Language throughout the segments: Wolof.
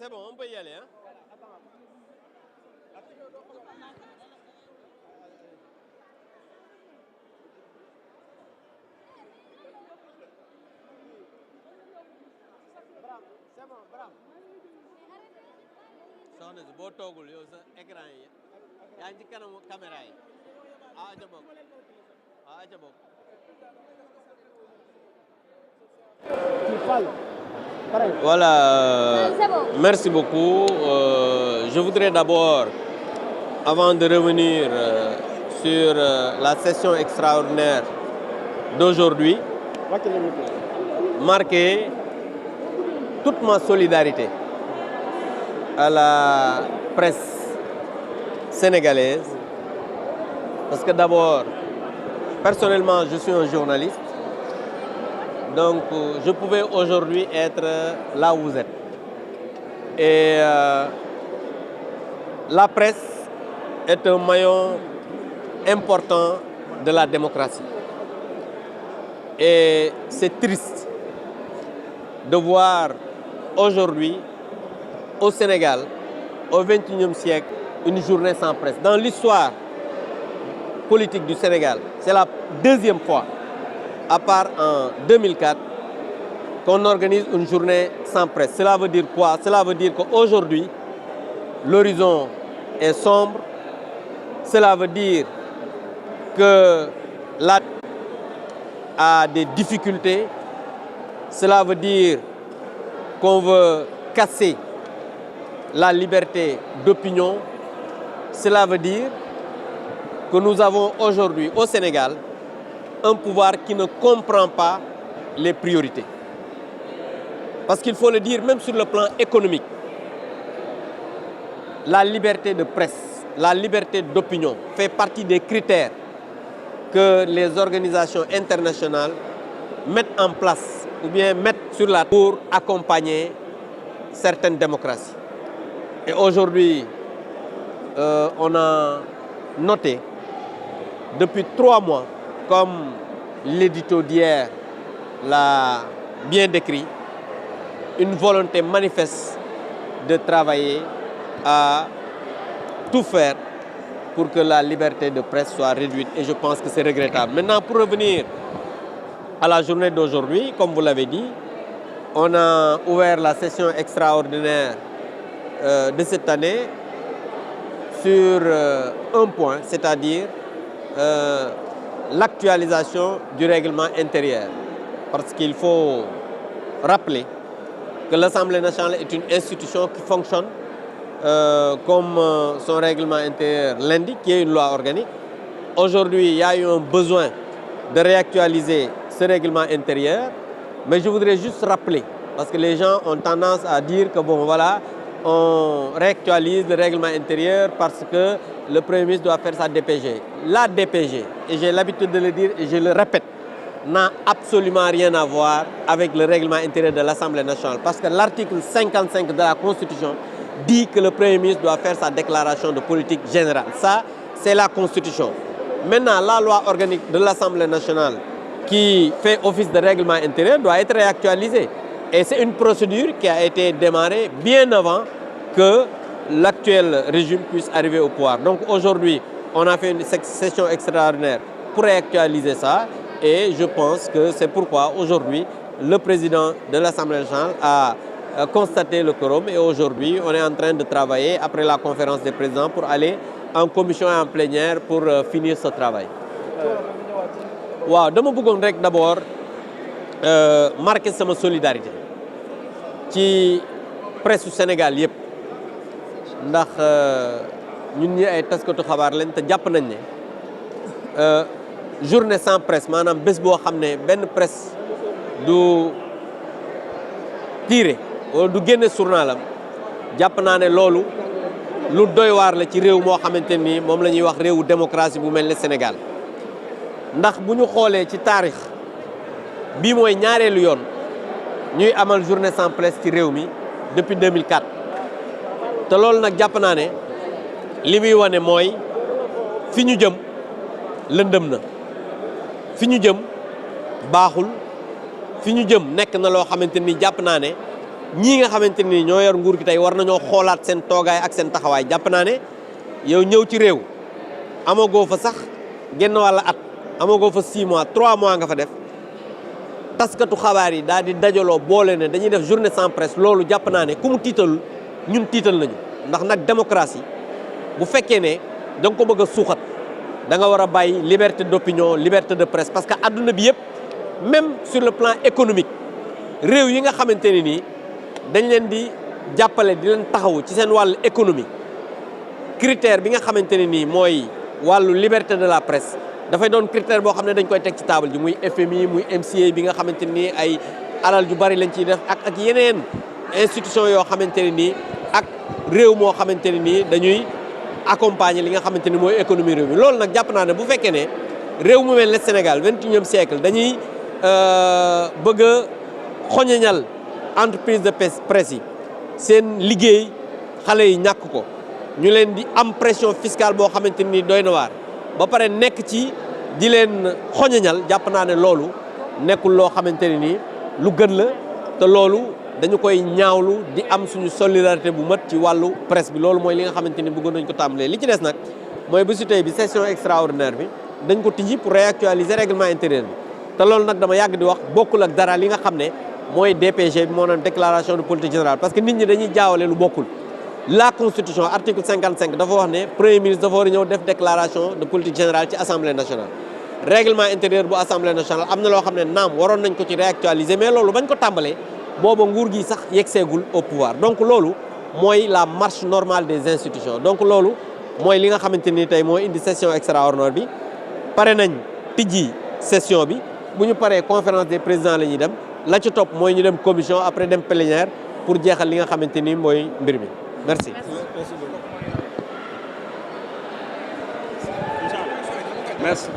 C'est bon, on peut y aller. Hein? C'est bon, bravo. soxna si boo toogul yow sa écran yi yaa ngi ci kanamu caméra yi aca bokk aca bokk. Voilà, merci beaucoup. Je voudrais d'abord, avant de revenir sur la session extraordinaire d'aujourd'hui, marquer toute ma solidarité à la presse sénégalaise. Parce que d'abord, personnellement, je suis un journaliste. Donc, je pouvais aujourd'hui être là où vous êtes. Et la presse est un maillon important de la démocratie. Et c'est triste de voir aujourd'hui au Sénégal, au XXIe siècle, une journée sans presse. Dans l'histoire politique du Sénégal, c'est la deuxième fois, à part en 2004, qu'on organise une journée sans presse. Cela veut dire quoi? Cela veut dire qu'aujourd'hui, l'horizon est sombre. Cela veut dire que la a des difficultés. Cela veut dire qu'on veut casser la liberté d'opinion. Cela veut dire que nous avons aujourd'hui au Sénégal un pouvoir qui ne comprend pas les priorités. Parce qu'il faut le dire, même sur le plan économique, la liberté de presse, la liberté d'opinion fait partie des critères que les organisations internationales mettent en place ou bien mettent sur la table pour accompagner certaines démocraties. Et aujourd'hui, on a noté depuis 3 mois, comme l'édito d'hier l'a bien décrit, une volonté manifeste de travailler à tout faire pour que la liberté de presse soit réduite. Et je pense que c'est regrettable. Maintenant, pour revenir à la journée d'aujourd'hui, comme vous l'avez dit, on a ouvert la session extraordinaire de cette année sur un point, c'est-à-dire l'actualisation du règlement intérieur. Parce qu'il faut rappeler que l'Assemblée nationale est une institution qui fonctionne comme son règlement intérieur l'indique, qui est une loi organique. Aujourd'hui, il y a eu un besoin de réactualiser ce règlement intérieur, mais je voudrais juste rappeler, parce que les gens ont tendance à dire que bon voilà, on réactualise le règlement intérieur parce que le Premier ministre doit faire sa DPG. La DPG, et j'ai l'habitude de le dire et je le répète, n'a absolument rien à voir avec le règlement intérieur de l'Assemblée nationale. Parce que l'article 55 de la Constitution dit que le Premier ministre doit faire sa déclaration de politique générale. Ça, c'est la Constitution. Maintenant, la loi organique de l'Assemblée nationale qui fait office de règlement intérieur doit être réactualisée. Et c'est une procédure qui a été démarrée bien avant que l'actuel régime puisse arriver au pouvoir. Donc aujourd'hui, on a fait une session extraordinaire pour réactualiser ça. Et je pense que c'est pourquoi aujourd'hui, le président de l'Assemblée nationale a constaté le quorum. Et aujourd'hui, on est en train de travailler après la conférence des présidents pour aller en commission et en plénière pour finir ce travail. Waaw, dama bëggoon rek d'abord marquer sama solidarité ci presse du Sénégal yëpp ndax ñun ñi ay taskatu xabaar lañ te jàpp nañ ne journée sans presse maanaam bés boo xam ne benn presse du tiré wala du génne journalam jàpp naa ne loolu lu doy waar la ci réew moo xamante ni moom la ñuy wax réewu démocratie bu mel ne Sénégal ndax bu ñu xoolee ci taarix bii mooy ñaareelu yoon ñuy amal journée sans presse ci réew mi depuis 2004 te loolu nag jàpp naa ne li muy wane mooy fi ñu jëm lëndëm na fi ñu jëm baaxul fi ñu jëm nekk na loo xamante ni jàpp naa ne ñii nga xamante ni ñoo yor nguur gi tey war nañoo xoolaat seen toogaay ak seen taxawaay jàpp naa ne yow ñëw ci réew amagoo fa sax genn wàlla at amagoo fa 6 mois 3 mois nga fa def taskatu xabaar yi daal di dajaloo boole ne dañuy def journée sans presse loolu jàpp naa ne ku mu tiitalul ñun tiital nañu ndax nag démocratie bu fekkee ne da nga ko bëgg a suuxat da nga war a bàyyi liberté d'opinion liberté de presse parce que adduna bi yëpp même sur le plan économique réew yi nga xamante ne nii dañ leen di jàppale di leen taxawu ci seen wàllu économie critère bi nga xamante ne nii mooy wàllu liberté de la presse dafay doon critère boo xam ne dañ koy teg ci table ji muy FMI muy MCA bi nga xamante ne nii ay alal ju bari lañ ciy def ak yeneen institution yoo xamante ne nii ak réew moo xamante ne nii dañuy accompagner li nga xamante ni mooy économie réew mi loolu nag jàpp naa ne bu fekkee ne réew mu mel ne Sénégal 21e siècle dañuy bëgg a xoñoñal entreprise de presse yi seen liggéey xale yi ñàkk ko ñu leen di am pression fiscale boo xamante ni doy na waar ba pare nekk ci di leen xoñoñal jàpp naa ne loolu nekkul loo xamante ne nii lu gën la te loolu dañu koy ñaawlu di am suñu solidarité bu mat ci wàllu presse bi loolu mooy li nga xamante ni bëggoon nañ ko tàmbalee li ci des nag mooy bésu tey bi session extraordinaire bi dañ ko tijji pour réactualiser règlement intérieur bi te loolu nag dama yàgg di wax bokkul ak dara li nga xam ne mooy DPG bi moo naan déclaration de politique générale parce que nit ñi dañuy jaawale lu bokkul la constitution article 55 dafa wax ne premier ministre dafa war a ñëw def déclaration de politique générale ci assemblée nationale règlement intérieur bu assemblée nationale am na loo xam ne naam waroon nañ ko ci réactualiser mais loolu bañ ko tàmbalee booba nguur gi sax yeggseegul au pouvoir donc loolu mooy la marche normale des institutions donc loolu mooy li nga xamante ni tey moo indi session extraordinaire bi pare nañ tijji session bi bu ñu paree conférence des présidents la ñuy dem la ci topp mooy ñu dem commission après dem plénière pour jeexal li nga xamante ni mooy mbir mi merci. Merci.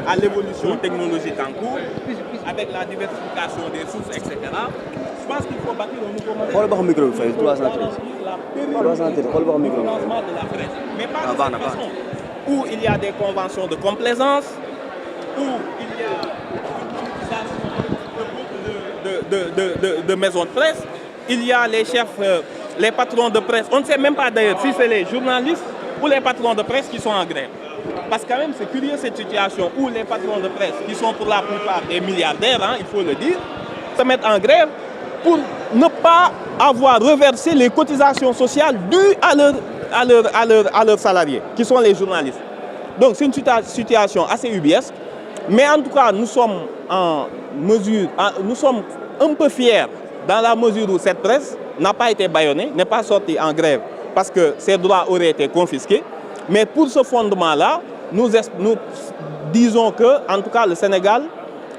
À l'évolution technologique en cours, avec la diversification des sources, etc. Je pense qu'il faut bâtir un nouveau modèle. Xool ba xam micro bi fay 313. 313 xool ba xam micro bi. De la presse. Mais pas de cette façon où il y a des conventions de complaisance, où il y a de maisons de presse, il y a les chefs, les patrons de presse. On ne sait même pas d'ailleurs si c'est les journalistes ou les patrons de presse qui sont en grève. Parce que quand même, c'est curieux cette situation où les patrons de presse, qui sont pour la plupart des milliardaires, hein, il faut le dire, se mettent en grève pour ne pas avoir reversé les cotisations sociales dues à leurs salariés, qui sont les journalistes. Donc c'est une situation assez ubuesque, mais en tout cas, nous sommes en mesure, nous sommes un peu fiers dans la mesure où cette presse n'a pas été bâillonnée, n'est pas sortie en grève parce que ses droits auraient été confisqués. Mais pour ce fondement-là, nous disons que, en tout cas, le Sénégal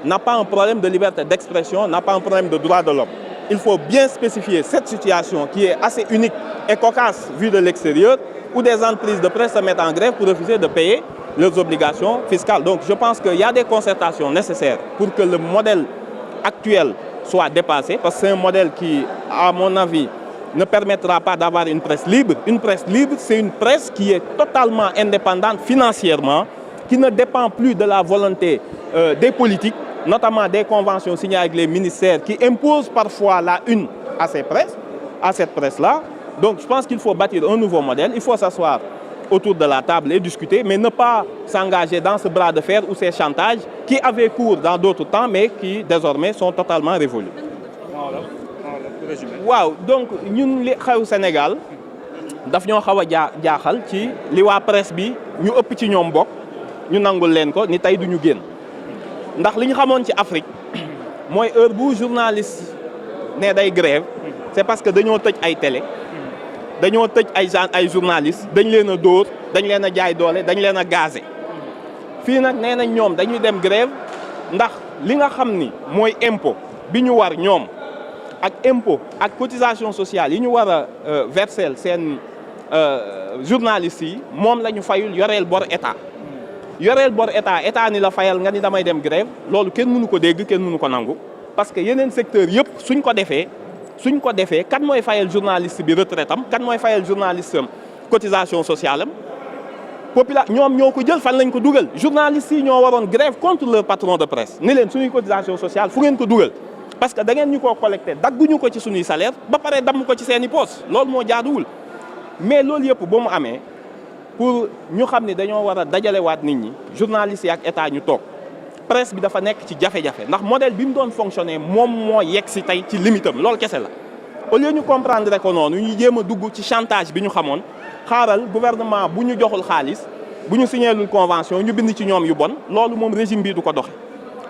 n'a pas un problème de liberté d'expression, n'a pas un problème de droits de l'homme. Il faut bien spécifier cette situation qui est assez unique et cocasse vue de l'extérieur, où des entreprises de presse se mettent en grève pour refuser de payer leurs obligations fiscales. Donc je pense qu'il y a des concertations nécessaires pour que le modèle actuel soit dépassé, parce que c'est un modèle qui, à mon avis, ne permettra pas d'avoir une presse libre. Une presse libre, c'est une presse qui est totalement indépendante financièrement qui ne dépend plus de la volonté des politiques, notamment des conventions signées avec les ministères qui imposent parfois la une à cette presse-là. Donc je pense qu'il faut bâtir un nouveau modèle, il faut s'asseoir autour de la table et discuter, mais ne pas s'engager dans ce bras de fer ou ces chantages qui avaient cours dans d'autres temps, mais qui désormais sont totalement révolus. waaw donc ñun li xew Sénégal daf ñoo xaw a jaaxal ci li waa presse bi ñu ëpp ci ñoom bokk ñu nangul leen ko ni tey duñu génn ndax li ñu xamoon ci Afrique mooy heure bu journaliste ne day grève c'est parce que dañoo tëj ay télé dañoo tëj ay journalistes dañ leen a dóor dañ leen a jaay doole dañ leen a gazé fii nag nee nañ ñoom dañuy dem grève ndax li nga xam ni mooy impôt bi ñu war ñoom ak impôt ak cotisation sociale yi ñu war a verser seen journalistes yi moom la ñu fayul yoreel bor état état ni la fayal nga ni damay dem grève loolu kenn mënu ko dégg kenn mënu ko nangu parce que yeneen secteur yëpp suñ ko defee kan mooy fayal journaliste bi retraite am kan mooy fayal journaliste am cotisation sociale am ñoom ñoo ko jël fan lañ ko dugal journalistes yi ñoo waroon grève contre leur patron de presse ni leen suñuy cotisation sociale fu ngeen ko dugal parce que da ngeen ñu koo collecté dagguñu ko ci suñuy salaire ba pare damm ko ci seeni poste loolu moo jaaduwul mais loolu yëpp ba mu amee pour ñu xam ne dañoo war a dajalewaat nit ñi journalistes yi ak état ñu toog presse bi dafa nekk ci jafe-jafe ndax modèle bi mu doon fonctionner moom moo yegg si tey ci limitam loolu kese la au lieu ñu comprendre ko noonu ñu jéem a dugg ci chantage bi ñu xamoon xaaral gouvernement bu ñu joxul xaalis bu ñu signéelul convention ñu bind ci ñoom yu bon loolu moom régime bi du ko doxe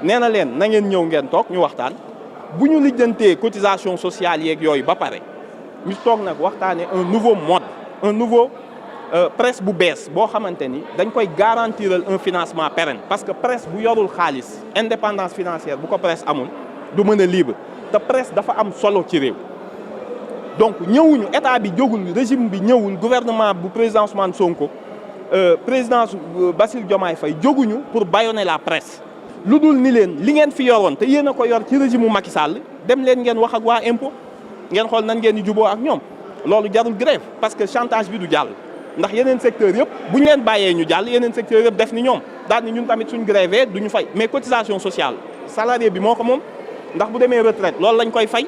nee na leen na ngeen ñëw ngeen toog ñu waxtaan bu ñu lijjantee cotisation sociale yeeg yooyu ba pare ñu toog nag waxtaanee un nouveau mode un nouveau presse bu bees boo xamante ni dañ koy garantiral un financement pérenne parce que presse bu yorul xaalis indépendance financière bu ko presse amul du mën a libre te presse dafa am solo ci réew donc ñëwuñu état bi jógul régime bi ñëwul gouvernement bu président Ousmane Sonko président Bassirou Diomaye Faye jóguñu pour bâillonner la presse lu dul ni leen li ngeen fi yoroon te yéen a ko yor ci régime mu Macky Sall dem leen ngeen wax ak waa impôt ngeen xool nan ngeen di juboo ak ñoom loolu jarul grève parce que chantage bi du jàll ndax yeneen secteur yëpp bu ñu leen bàyyee ñu jàll yeneen secteur yëpp def ni ñoom daal ni ñun tamit suñ grévé du ñu fay mais cotisation sociale salarié bi moo ko moom ndax bu demee retraite loolu lañ koy fay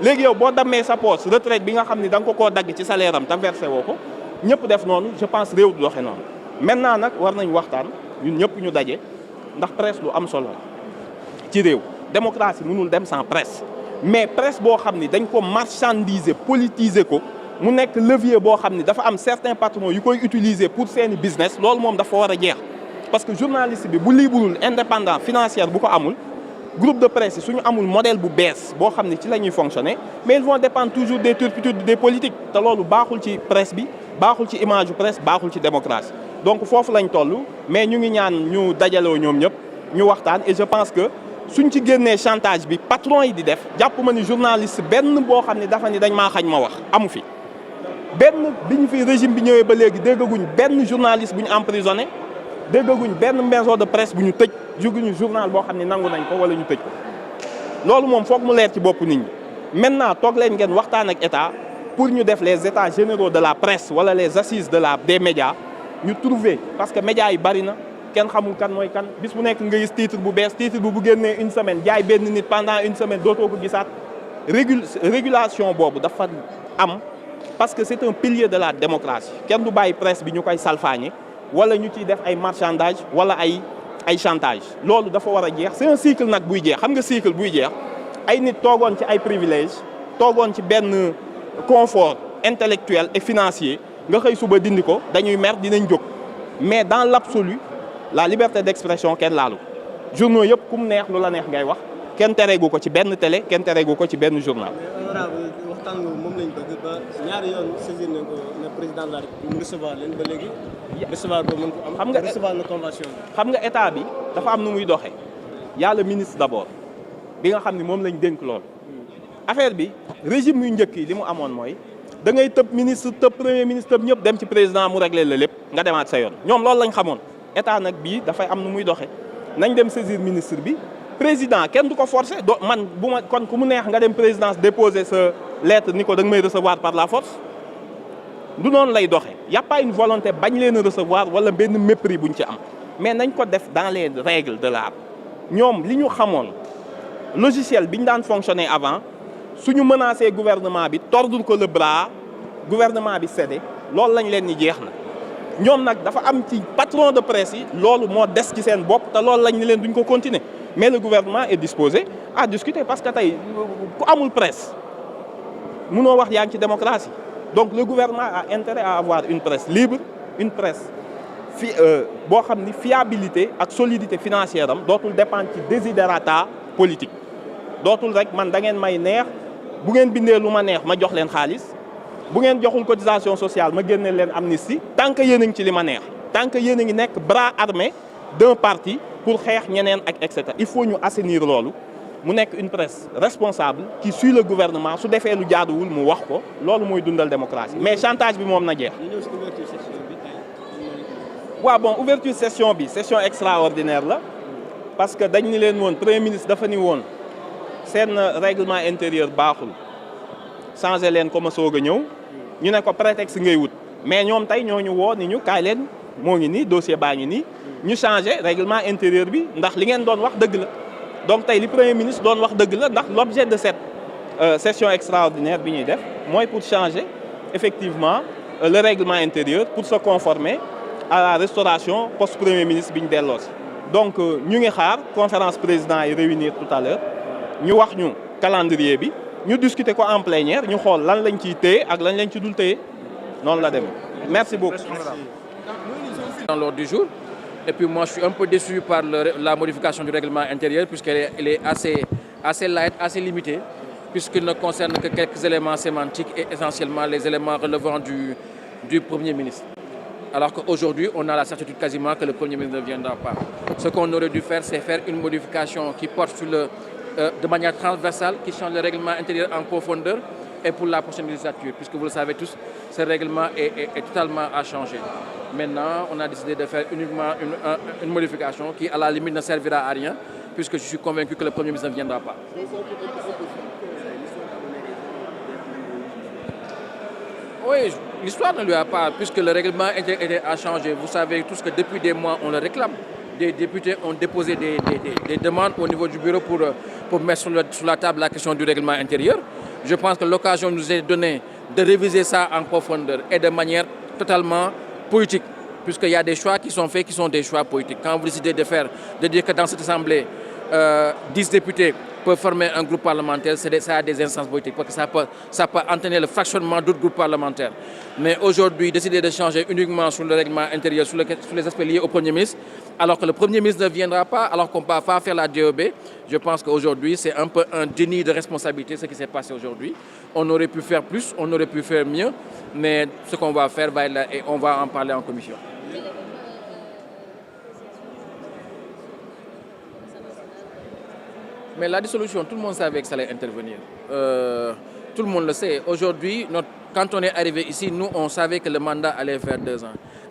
léegi yow boo dammee sa poche retraite bi nga xam ni da nga ko koo dagg ci salaire am te versé woo ko ñëpp def noonu je pense réew du doxe noonu maintenant nag war nañ waxtaan ñun ñëpp ñu daje ndax presse lu am solo ci réew démocratie mënul dem sans presse mais presse boo xam ni dañ ko marchandiser politiser ko mu nekk levier boo xam ni dafa am certains patrons yu koy utiliser pour seeni business loolu moom dafa war a jeex parce que journaliste bi bu liibrul indépendant financière bu ko amul groupe de presse yi suñu amul modèle bu bees boo xam ne ci la ñuy fonctionner mais ils vont dépendre toujours des turpitudes des politiques te loolu baaxul ci presse bi baaxul ci image yu presse baaxul ci démocratie donc foofu lañ toll mais ñu ngi ñaan ñu dajaloo ñoom ñëpp ñu waxtaan et je pense que suñ ci génnee chantage bi patron yi di def jàpp ma ni journaliste benn boo xam ne dafa ni dañ maa xañ ma wax amu fi benn bi ñu fi régime bi ñëwee ba léegi déggaguñ benn journaliste bu ñu emprisonné déggaguñ benn maison de presse bu ñu tëj juguñu journal boo xam ne nangu nañ ko wala ñu tëj ko loolu moom foog mu leer ci bopp nit ñi maintenant toog leen ngeen waxtaan ak état pour ñu def les états généraux de la presse wala les assises des médias ñu trouver parce que médias yi bari na kenn xamul kan mooy kan bis bu nekk nga gis titre bu bees titre bu génnee une semaine jaay benn nit pendant une semaine dootoo ko gisaat régulation boobu dafa am parce que c'est un pilier de la démocratie kenn du bàyyi presse bi ñu koy salfaañe wala ñu ciy def ay marchandage wala ay chantage loolu dafa war a jeex c'est un cycle nag buy jeex xam nga cycle buy jeex ay nit toogoon ci ay privilèges toogoon ci benn confort intellectuel et financier nga xëy suba dindi ko dañuy mer dinañ jóg mais dans l'absolu la liberté d'expression kenn laalu journaux yëpp ku mu neex lu la neex ngay wax kenn tereegu ko ci benn télé kenn tereegu ko ci benn journal. waxtaan moom lañ bëgg ba ñaari yoon saisir nañ ko le président de la République mu recevoir leen ba léegi. recevoir ko mën ko am. xam nga recevoir na convention bi. xam nga état bi dafa am nu muy doxee y'a le ministre d'abord bi nga xam ni moom lañ dénk lool. affaire bi régime yu njëkk yi li mu amoon mooy da ngay tëb ministre tëb premier ministre tëb ñëpp dem ci président mu régler la lépp nga demaat sa yoon ñoom loolu lañ xamoon état nag bii dafay am nu muy doxee nañ dem saisir ministre bi. président kenn du ko forcer do man bu ma kon ku mu neex nga dem présidence déposer sa lettre ni ko da nga may recevoir par la force du noonu lay doxee y a pas une volonté bañ leen a recevoir wala benn mépris buñ ci am mais nañ ko def dans les règles de l'art ñoom li ñu xamoon logiciel bi ñu daan fonctionner avant suñu menacé gouvernement bi tordul ko le bras gouvernement bi cédé loolu lañ leen ni jeex na ñoom nag dafa am ci patron de presse yi loolu moo des ci seen bopp te loolu lañ ni leen duñ ko continuer mais le gouvernement est disposé à discuter parce que tey ku amul presse mënoo wax yaa ngi ci démocratie donc le gouvernement a intérêt à avoir une presse libre une presse boo xam ni fiabilité ak solidité financière am dootul dépendre ci desiderata politique dootul rek man da ngeen may neex bu ngeen bindee lu ma neex ma jox leen xaalis bu ngeen joxul cotisation sociale ma génne leen amnistie tant que yéen a ngi ci li ma neex tant que yéen a ngi nekk bras armé d'un parti pour xeex ñeneen ak et cetera il faut ñu assainir loolu mu nekk une presse responsable qui suit le gouvernement su defee lu jaaduwul mu wax ko loolu mooy dundal démocratie mais chantage bi moom na jeex. waaw bon ouverture session bi session extraordinaire la parce que dañ ni leen woon premier ministre dafa ni woon seen règlement intérieur baaxul changé leen ko ma soog a ñëw ñu ne ko prétexte ngay wut mais ñoom tey ñoo ñu woo ni ñu kaay leen moo ngi nii dossier baa ngi nii ñu changé règlement intérieur bi ndax li ngeen doon wax dëgg la donc tey li premier ministre doon wax dëgg la ndax l'objet de cette session extraordinaire bi ñuy def mooy pour changer effectivement le règlement intérieur pour se conformer à la restauration post premier ministre bi ñu delloo si donc ñu ngi xaar conférence président yi réunir tout à l'heure ñu wax ñu calendrier bi ñu discuter ko en plénière ñu xool lan lañ ciy téye ak lan lañ ci dul téye noonu la dem merci beaucoup. Dans l'ordre du jour et puis moi je suis un peu déçu par la modification du règlement intérieur puisqu'elle est assez light, assez limitée puisqu'il ne concerne que quelques éléments sémantiques et essentiellement les éléments relevant du Premier ministre. Alors qu'aujourd'hui, on a la certitude quasiment que le Premier ministre ne viendra pas. Ce qu'on aurait dû faire, c'est faire une modification qui porte sur de manière transversale, qui change le règlement intérieur en profondeur et pour la prochaine législature, puisque vous le savez tous, ce règlement est totalement à changer. Maintenant, on a décidé de faire uniquement une modification qui, à la limite, ne servira à rien, puisque je suis convaincu que le Premier ministre ne viendra pas. Oui, l'histoire ne lui a pas, puisque le règlement a changé. Vous savez tous que depuis des mois, on le réclame. Des députés ont déposé des demandes au niveau du bureau pour mettre sur la table la question du règlement intérieur. Je pense que l'occasion nous est donnée de réviser ça en profondeur et de manière totalement politique, puisqu'il y a des choix qui sont faits, qui sont des choix politiques. Quand vous décidez de dire que dans cette assemblée, 10 députés peuvent former un groupe parlementaire, ça a des instances politiques, parce que ça peut entraîner le fractionnement d'autres groupes parlementaires. Mais aujourd'hui, décider de changer uniquement sur le règlement intérieur, sur les aspects liés au Premier ministre, alors que le Premier ministre ne viendra pas, alors qu'on ne peut pas faire la DOB, je pense qu'aujourd'hui, c'est un peu un déni de responsabilité, ce qui s'est passé aujourd'hui. On aurait pu faire plus, on aurait pu faire mieux, mais ce qu'on va faire va être là et on va en parler en commission. Mais la dissolution, tout le monde savait que ça allait intervenir. Tout le monde le sait. Aujourd'hui, quand on est arrivé ici, nous, on savait que le mandat allait faire 2 ans.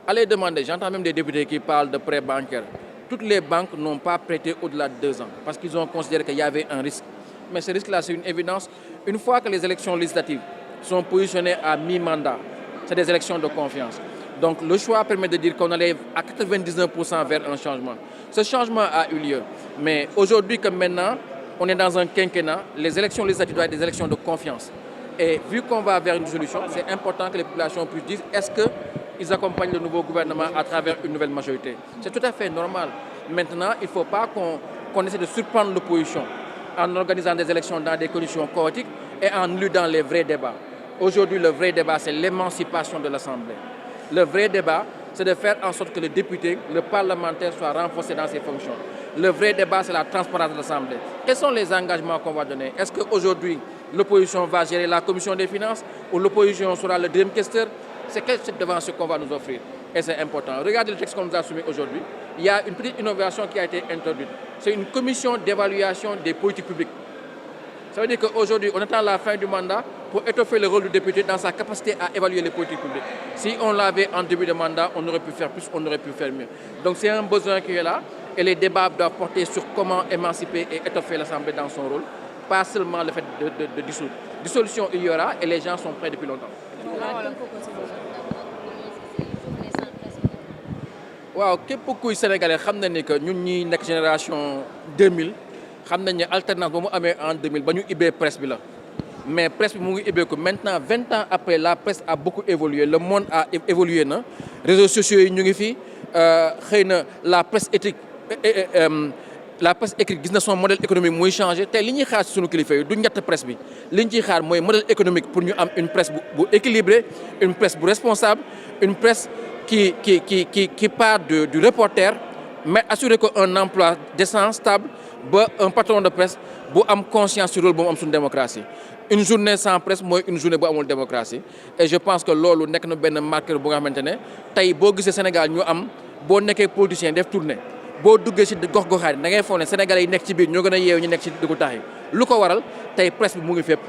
Allez demander, j'entends même des députés qui parlent de prêts bancaires. Toutes les banques n'ont pas prêté au-delà de 2 ans parce qu'ils ont considéré qu'il y avait un risque. Mais ce risque-là, c'est une évidence. Une fois que les élections législatives sont positionnées à mi-mandat, c'est des élections de confiance. Donc le choix permet de dire qu'on allait à 99% vers un changement. Ce changement a eu lieu. Mais aujourd'hui comme maintenant, on est dans un quinquennat, les élections législatives doivent être des élections de confiance. Et vu qu'on va vers une solution, c'est important que les populations puissent dire est-ce qu'ils accompagnent le nouveau gouvernement à travers une nouvelle majorité. C'est tout à fait normal. Maintenant, il ne faut pas qu'on essaie de surprendre l'opposition en organisant des élections dans des conditions chaotiques et en éludant les vrais débats. Aujourd'hui, le vrai débat, c'est l'émancipation de l'Assemblée. Le vrai débat, c'est de faire en sorte que le député, le parlementaire soit renforcé dans ses fonctions. Le vrai débat, c'est la transparence de l'Assemblée. Quels sont les engagements qu'on va donner? Est-ce qu'aujourd'hui, l'opposition va gérer la commission des finances ou l'opposition sera le deuxième questeur? C'est quel type de devance qu'on va nous offrir? Et c'est important. Regardez le texte qu'on nous a soumis aujourd'hui. Il y a une petite innovation qui a été introduite. C'est une commission d'évaluation des politiques publiques. Ça veut dire qu'aujourd'hui, on attend la fin du mandat pour étoffer le rôle du député dans sa capacité à évaluer les politiques publiques. Si on l'avait en début de mandat, on aurait pu faire plus, on aurait pu faire mieux. Donc c'est un besoin qui est là et les débats doivent porter sur comment émanciper et étoffer l'Assemblée dans son rôle, pas seulement le fait de dissoudre. Dissolution, il y aura et les gens sont prêts depuis longtemps. waaw képp kuy sénégalais xam na ni que ñun ñi nekk génération 2000 xam nañ ne alternance ba mu amee en 2000 ba ñu ibbee presse bi la mais presse bi mu ngi ibbeeku maintenant 20 ans après la presse a beaucoup évolué le monde a évolué na réseaux sociaux yi ñu ngi fi xëy na la presse éthique la presse écrite gis na son modèle économique muy changé tey li ñuy xaar ci sunu kilifa yi du ñett presse bi li ñu ciy xaar mooy modèle économique pour ñu am une presse bu équilibrée une presse bu responsable une presse qui part du reporter mais assurer que un emploi décent stable ba un patron de presse bu am conscience sur rôle bu mu am suñu démocratie une journée sans presse mooy une journée bu amul démocratie et je pense que loolu nekk na benn marqueur bu nga xamante ne tey boo gisee Sénégal ñu am boo nekkee politicien def tournée boo duggee ci gox-goxaat da ngay foog ne sénégalais yi nekk ci biir ñoo gën a yeewu ñu nekk ci dëkku tax yi lu ko waral tey presse bi mu ngi fépp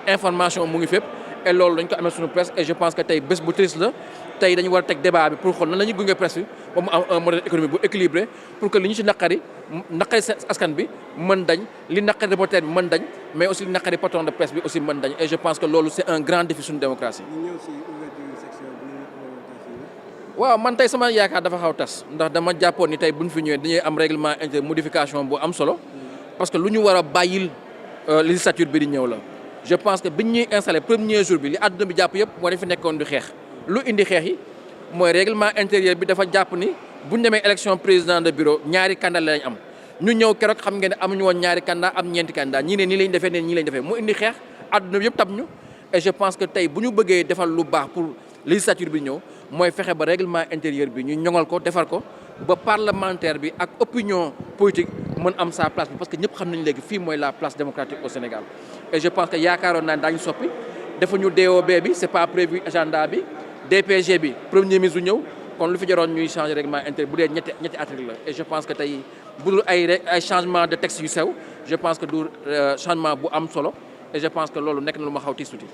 information mu ngi fépp et loolu dañ ko amee suñu presse et je pense que tey bés bu triste la tey dañu war a teg débat bi pour xool nan la ñuy gunge presse bi ba mu am un modèle économique bu équilibré pour que li ñu ci naqari askan bi mën dañ li naqari reporter bi mën dañ mais aussi li naqari patron de presse bi aussi mën dañ et je pense que loolu c'est un grand défi suñu démocratie. waaw man tey sama yaakaar dafa xaw tas ndax dama jàppoon ni tey bu ñu fi ñëwee dañuy am règlement intérieur modification bu am solo parce que lu ñu war a bàyyil législature bi di ñëw la. je pense que biñ ñuy installé premier jour bi li àdduna bi jàpp yëpp moo dañ fi nekkoon di xeex lu indi xeex yi mooy règlement intérieur bi dafa jàpp ni bu ñu demee élection président de bureau ñaari candidat lañ am ñu ñëw keroog xam ngeen ne amuñu woon ñaari candidat am ñeenti candidat ñii ne nii lañ defee ne ñii lañ defee mu indi xeex àdduna bi yëpp tab ñu et je pense que tey bu ñu bëggee defal lu baax pour législature bi ñëw mooy fexe ba règlement intérieur bi ñu ñoŋal ko defar ko ba parlementaire bi ak opinion politique mën am sa place bi parce que ñëpp xam nañu léegi fii mooy la place démocratique au Sénégal et je pense que yaakaaroon naa daañu soppi defuñu DOB bi c'est pas prévu agenda bi DPG bi premier ministre ñëw kon lu fi jaroon ñuy changer règlement intérieur bu dee ñetti article la et je pense que tey bu dul ay changement de texte yu sew je pense que du changement bu am solo et je pense que loolu nekk na lu ma xaw tiis tuuti